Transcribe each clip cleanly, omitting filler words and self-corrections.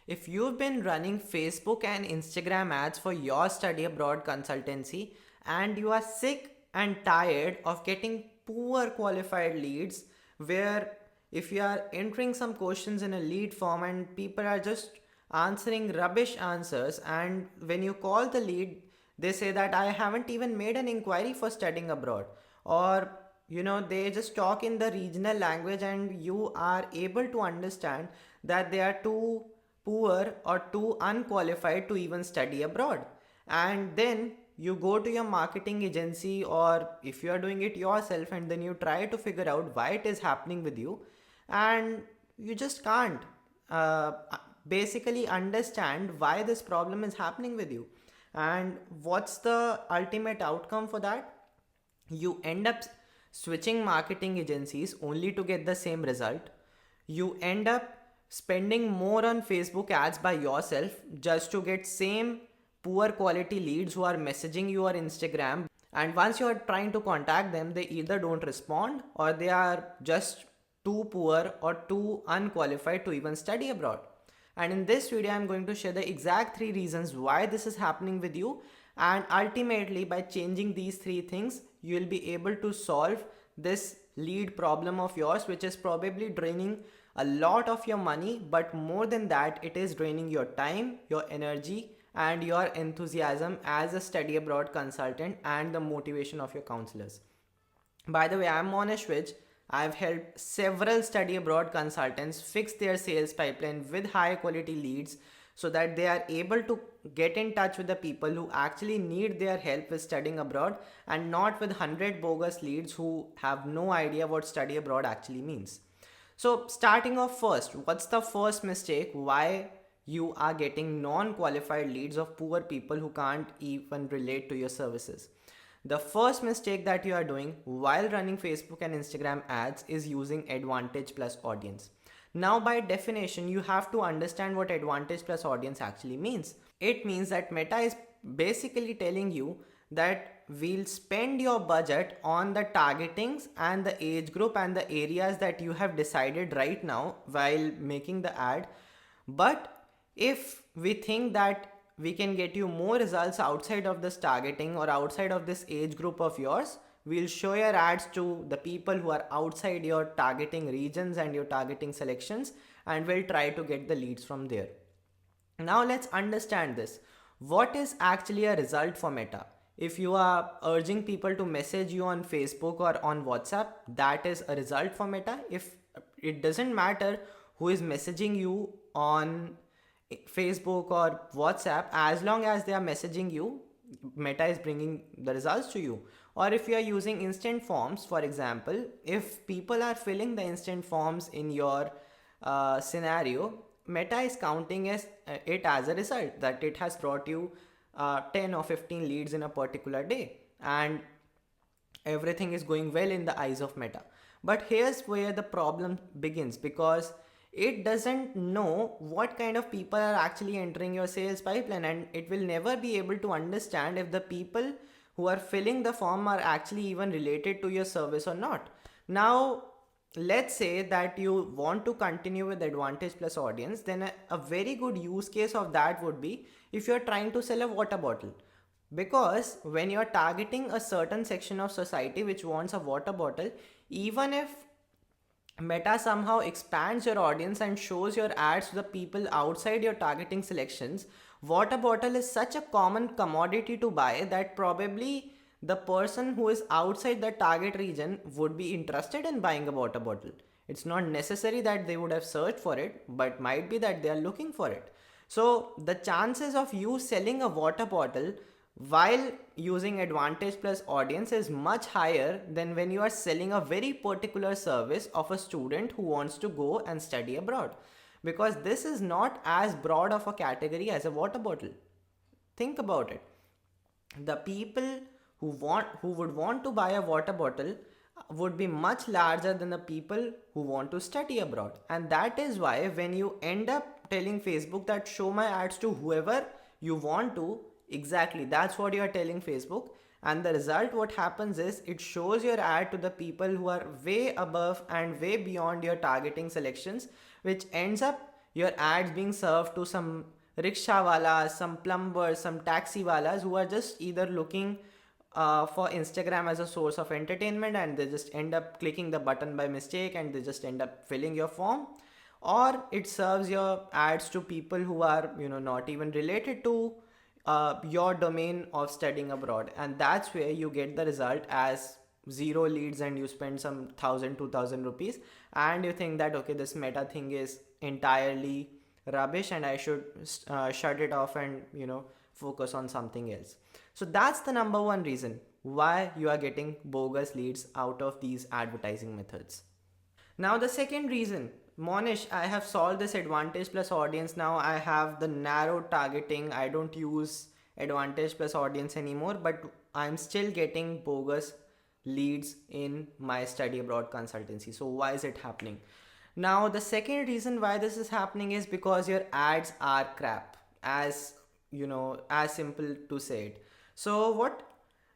If you've been running Facebook and Instagram ads for your study abroad consultancy and you are sick and tired of getting poor qualified leads, where if you are entering some questions in a lead form and people are just answering rubbish answers, and when you call the lead, they say that I haven't even made an inquiry for studying abroad, or they just talk in the regional language and you are able to understand that they are too poor or too unqualified to even study abroad. And then you go to your marketing agency, or if you are doing it yourself, and then you try to figure out why it is happening with you, and you just can't uh, basically understand why this problem is happening with you. And what's the ultimate outcome for that? You end up switching marketing agencies only to get the same result. You end up spending more on Facebook ads by yourself just to get same poor quality leads who are messaging you or Instagram, and once you are trying to contact them, they either don't respond or they are just too poor or too unqualified to even study abroad. And in this video, I'm going to share the exact 3 reasons why this is happening with you. And ultimately, by changing these 3 things, you will be able to solve this lead problem of yours, which is probably draining a lot of your money. But more than that, it is draining your time, your energy, and your enthusiasm as a study abroad consultant and the motivation of your counselors. By the way, I'm Monish Vij. I've helped several study abroad consultants fix their sales pipeline with high quality leads so that they are able to get in touch with the people who actually need their help with studying abroad, and not with 100 bogus leads who have no idea what study abroad actually means. So, starting off first, what's the first mistake why you are getting non qualified leads of poor people who can't even relate to your services? The first mistake that you are doing while running Facebook and Instagram ads is using advantage plus audience. Now, by definition, you have to understand what advantage plus audience actually means. It means that Meta is basically telling you that we'll spend your budget on the targetings and the age group and the areas that you have decided right now while making the ad. But if we think that we can get you more results outside of this targeting or outside of this age group of yours, we'll show your ads to the people who are outside your targeting regions and your targeting selections, and we'll try to get the leads from there. Now let's understand this. What is actually a result for Meta? If you are urging people to message you on Facebook or on WhatsApp, that is a result for Meta. If it doesn't matter who is messaging you on Facebook or WhatsApp, as long as they are messaging you, Meta is bringing the results to you. Or if you are using instant forms, for example, if people are filling the instant forms in your scenario, Meta is counting it as a result that it has brought you 10 or 15 leads in a particular day, and everything is going well in the eyes of Meta. But here's where the problem begins, because it doesn't know what kind of people are actually entering your sales pipeline, and it will never be able to understand if the people who are filling the form are actually even related to your service or not. Now, let's say that you want to continue with advantage plus audience, then a very good use case of that would be if you're trying to sell a water bottle. Because when you're targeting a certain section of society which wants a water bottle, even if Meta somehow expands your audience and shows your ads to the people outside your targeting selections, water bottle is such a common commodity to buy that probably the person who is outside the target region would be interested in buying a water bottle. It's not necessary that they would have searched for it, but might be that they are looking for it. So the chances of you selling a water bottle while using advantage plus audience is much higher than when you are selling a very particular service of a student who wants to go and study abroad, because this is not as broad of a category as a water bottle. Think about it. The people who would want to buy a water bottle would be much larger than the people who want to study abroad. And that is why when you end up telling Facebook that show my ads to whoever you want to, exactly that's what you are telling Facebook. And the result, what happens is it shows your ad to the people who are way above and way beyond your targeting selections, which ends up your ads being served to some rickshaw walas, some plumbers, some taxi walas who are just either looking for Instagram as a source of entertainment, and they just end up clicking the button by mistake and they just end up filling your form. Or it serves your ads to people who are, not even related to your domain of studying abroad, and that's where you get the result as zero leads, and you spend some 1,000 2,000 rupees, and you think that okay, this meta thing is entirely rubbish and I should shut it off and focus on something else. So that's the number one reason why you are getting bogus leads out of these advertising methods. Now, the second reason, Monish, I have solved this advantage plus audience. Now I have the narrow targeting. I don't use advantage plus audience anymore, but I'm still getting bogus leads in my study abroad consultancy. So, why is it happening? Now, the second reason why this is happening is because your ads are crap, as simple to say it. So, what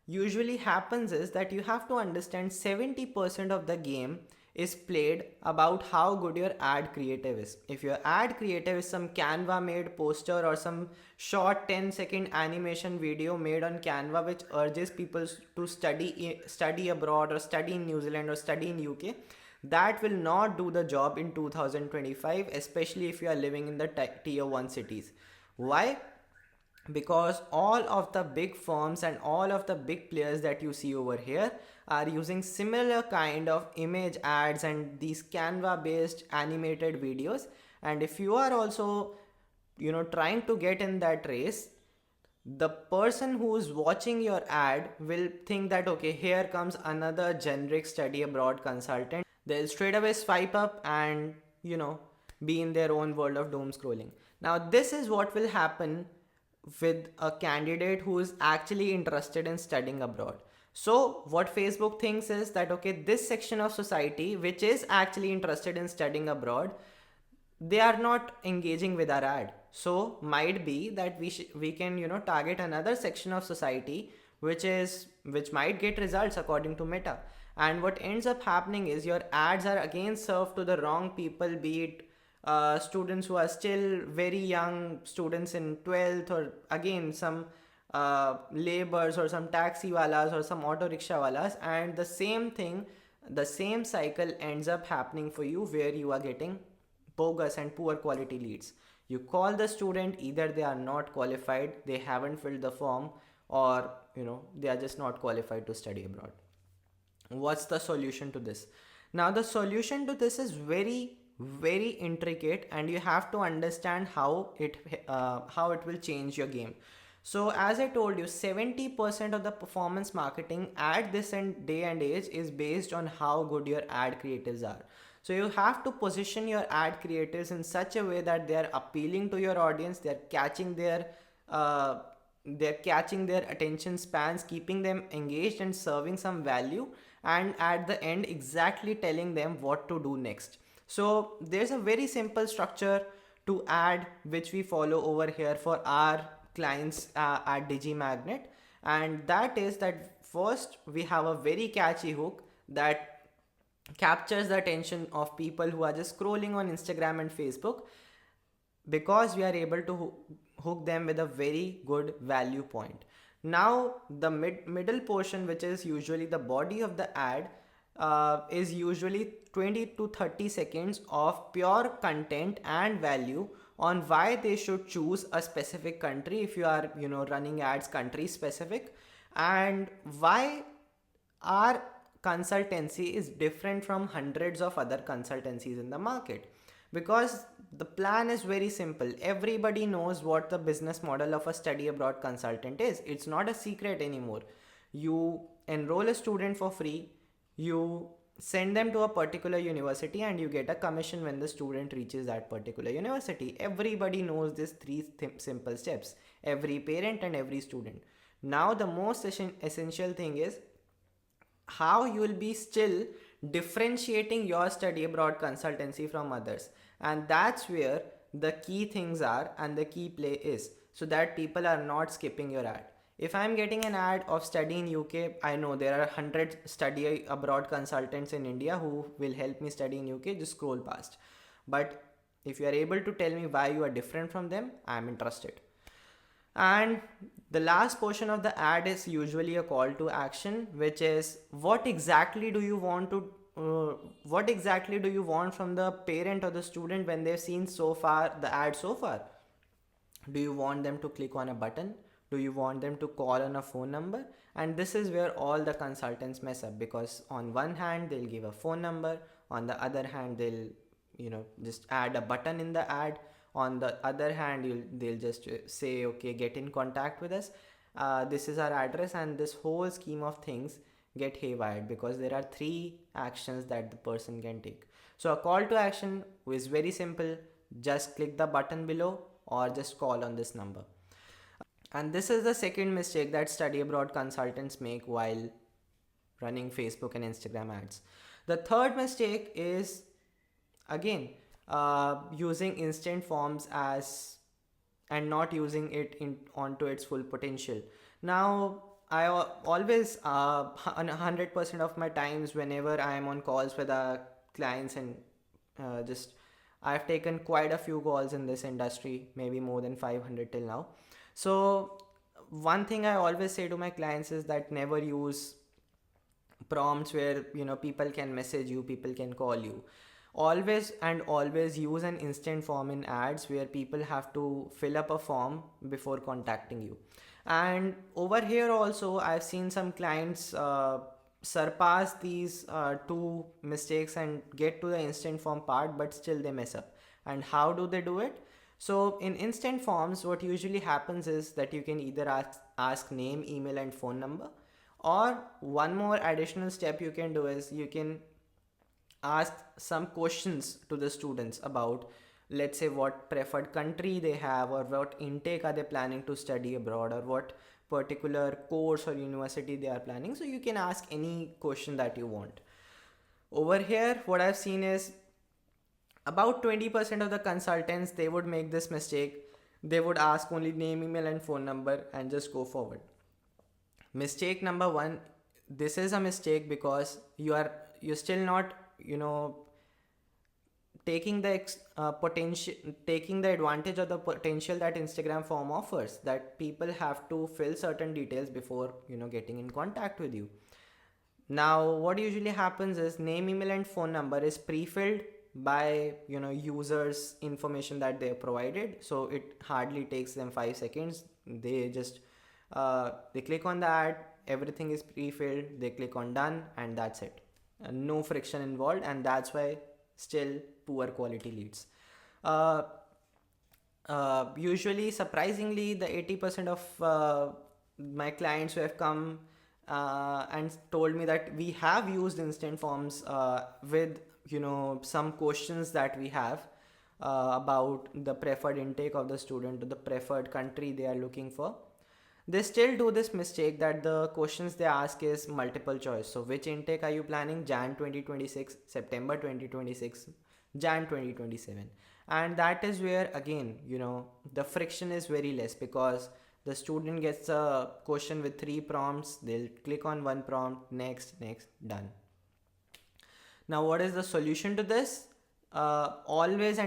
usually happens is that you have to understand 70% of the game is played about how good your ad creative is. If your ad creative is some Canva made poster or some short 10-second animation video made on Canva which urges people to study abroad or study in New Zealand or study in UK, that will not do the job in 2025, especially if you are living in the tier 1 cities. Why? Because all of the big firms and all of the big players that you see over here are using similar kind of image ads and these Canva based animated videos. And if you are also trying to get in that race, the person who is watching your ad will think that okay, here comes another generic study abroad consultant. They'll straight away swipe up and be in their own world of doom scrolling. Now this is what will happen with a candidate who is actually interested in studying abroad. So what Facebook thinks is that okay, this section of society which is actually interested in studying abroad, they are not engaging with our ad. So might be that we can target another section of society which might get results according to Meta. And what ends up happening is your ads are again served to the wrong people, be it students who are still very young, students in 12th, or again some laborers or some taxi walas or some auto rickshaw walas, and the same thing, the same cycle ends up happening for you where you are getting bogus and poor quality leads. You call the student, either they are not qualified, they haven't filled the form, or they are just not qualified to study abroad. What's the solution to this? Now the solution to this is very very intricate, and you have to understand how it will change your game. So as I told you, 70% of the performance marketing at this day and age is based on how good your ad creatives are. So you have to position your ad creatives in such a way that they are appealing to your audience, they're catching their attention spans, keeping them engaged and serving some value, and at the end exactly telling them what to do next. So there's a very simple structure to ad which we follow over here for our clients at DigiMagnet, and that is that first we have a very catchy hook that captures the attention of people who are just scrolling on Instagram and Facebook, because we are able to hook them with a very good value point. Now the middle portion, which is usually the body of the ad, is usually 20 to 30 seconds of pure content and value on why they should choose a specific country if you are running ads country specific, and why our consultancy is different from hundreds of other consultancies in the market. Because the plan is very simple. Everybody knows what the business model of a study abroad consultant is. It's not a secret anymore. You enroll a student for free, you send them to a particular university, and you get a commission when the student reaches that particular university. Everybody knows these three simple steps, every parent and every student. Now the most essential thing is how you will be still differentiating your study abroad consultancy from others, and that's where the key things are and the key play is, so that people are not skipping your ad. If I'm getting an ad of study in UK, I know there are 100 study abroad consultants in India who will help me study in UK, just scroll past. But If you are able to tell me why you are different from them, I am interested. And the last portion of the ad is usually a call to action, which is what exactly do you want from the parent or the student when they've seen so far the ad so far. Do you want them to click on a button? Do you want them to call on a phone number? And this is where all the consultants mess up, because on one hand they'll give a phone number, on the other hand they'll just add a button in the ad, on the other hand they'll just say, okay, get in contact with us, this is our address, and this whole scheme of things get haywire because there are three actions that the person can take. So a call to action is very simple: just click the button below or just call on this number. And this is the second mistake that study abroad consultants make while running Facebook and Instagram ads. The third mistake is, again, using instant forms as and not using it onto its full potential. Now, I always 100% of my times whenever I am on calls with clients, and just I've taken quite a few calls in this industry, maybe more than 500 till now. So one thing I always say to my clients is that never use prompts where people can message you, people can call you. Always use an instant form in ads where people have to fill up a form before contacting you. And over here also I've seen some clients surpass these two mistakes and get to the instant form part, but still they mess up. And how do they do it? So in instant forms, what usually happens is that you can either ask name, email and phone number, or one more additional step you can do is you can ask some questions to the students about, let's say, what preferred country they have, or what intake are they planning to study abroad, or what particular course or university they are planning. So you can ask any question that you want. Over here what I've seen is about 20% of the consultants, they would make this mistake. They would ask only name, email and phone number and just go forward. Mistake number one, this is a mistake because you're still not taking the potential, taking the advantage of the potential that Instagram form offers, that people have to fill certain details before getting in contact with you. Now what usually happens is name, email and phone number is pre-filled by users information that they have provided, so it hardly takes them 5 seconds. They just they click on the ad, everything is pre-filled, they click on done, and that's it. No friction involved, and that's why still poor quality leads. Usually, surprisingly, the 80% of my clients who have come and told me that we have used instant forms with some questions that we have about the preferred intake of the student, or the preferred country they are looking for. They still do this mistake that the questions they ask is multiple choice. So which intake are you planning? Jan 2026, September 2026, Jan 2027. And that is where again the friction is very less, because the student gets a question with 3 prompts, they'll click on one prompt, next, done. Now what is the solution to this? Always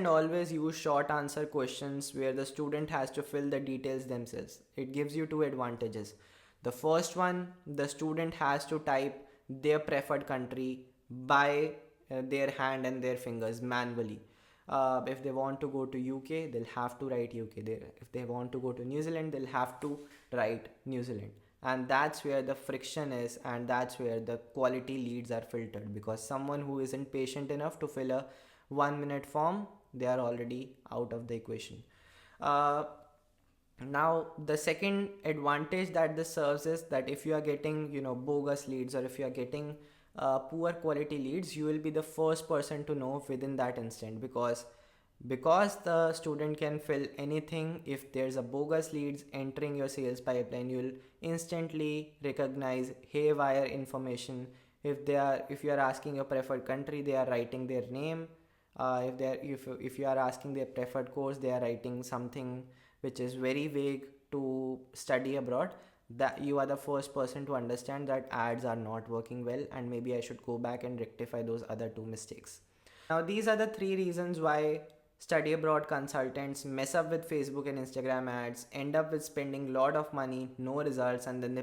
use short answer questions where the student has to fill the details themselves. It gives you 2 advantages. The first one, the student has to type their preferred country by their hand and their fingers manually. If they want to go to UK, they'll have to write UK there. If they want to go to New Zealand, they'll have to write New Zealand. And that's where the friction is, and that's where the quality leads are filtered, because someone who isn't patient enough to fill a 1-minute form, they are already out of the equation. Now the second advantage that this serves is that if you are getting bogus leads, or if you are getting poor quality leads, you will be the first person to know within that instant, because the student can fill anything. If there's a bogus leads entering your sales pipeline, you'll instantly recognize haywire information. If you are asking your preferred country, they are writing their name. If you are asking their preferred course, they are writing something which is very vague to study abroad. That you are the first person to understand that ads are not working well, and maybe I should go back and rectify those other 2 mistakes. Now these are the 3 reasons why study abroad consultants mess up with Facebook and Instagram ads, end up with spending a lot of money, no results, and then they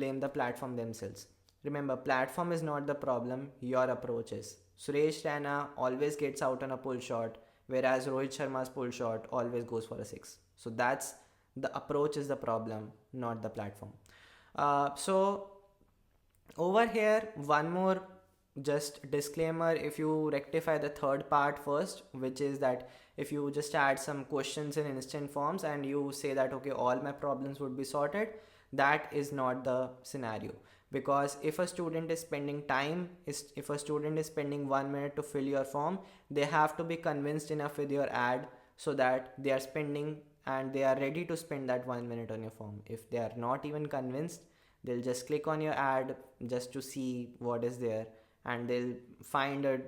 blame the platform themselves. Remember, platform is not the problem, your approach is. Suresh Raina always gets out on a pull shot, whereas Rohit Sharma's pull shot always goes for a six. So that's the approach is the problem, not the platform. So over here, one more just disclaimer, if you rectify the third part first, which is that if you just add some questions in instant forms and you say that okay, all my problems would be sorted, that is not the scenario. Because if a student is spending time is if a student is spending 1 minute to fill your form, they have to be convinced enough with your ad so that they are spending and they are ready to spend that 1 minute on your form. If they are not even convinced, they'll just click on your ad just to see what is there, and they'll find a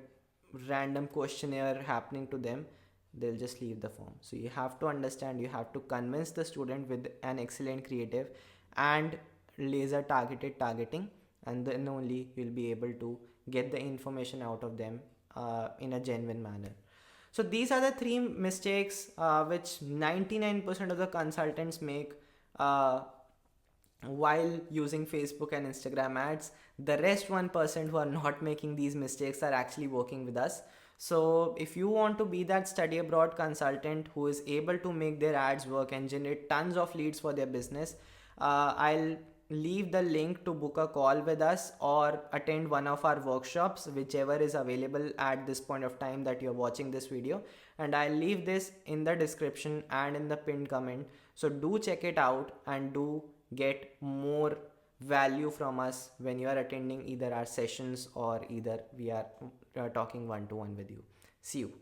random questionnaire happening to them, they'll just leave the form. So you have to understand, you have to convince the student with an excellent creative and laser targeted targeting, and then only you'll be able to get the information out of them in a genuine manner. So these are the three mistakes which 99% of the consultants make uh, while using Facebook and Instagram ads. The rest 1% who are not making these mistakes are actually working with us. So if you want to be that study abroad consultant who is able to make their ads work and generate tons of leads for their business, I'll leave the link to book a call with us or attend one of our workshops, whichever is available at this point of time that you're watching this video, and I'll leave this in the description and in the pinned comment. So do check it out and do get more value from us when you are attending either our sessions or either we are talking one to one with you. See you.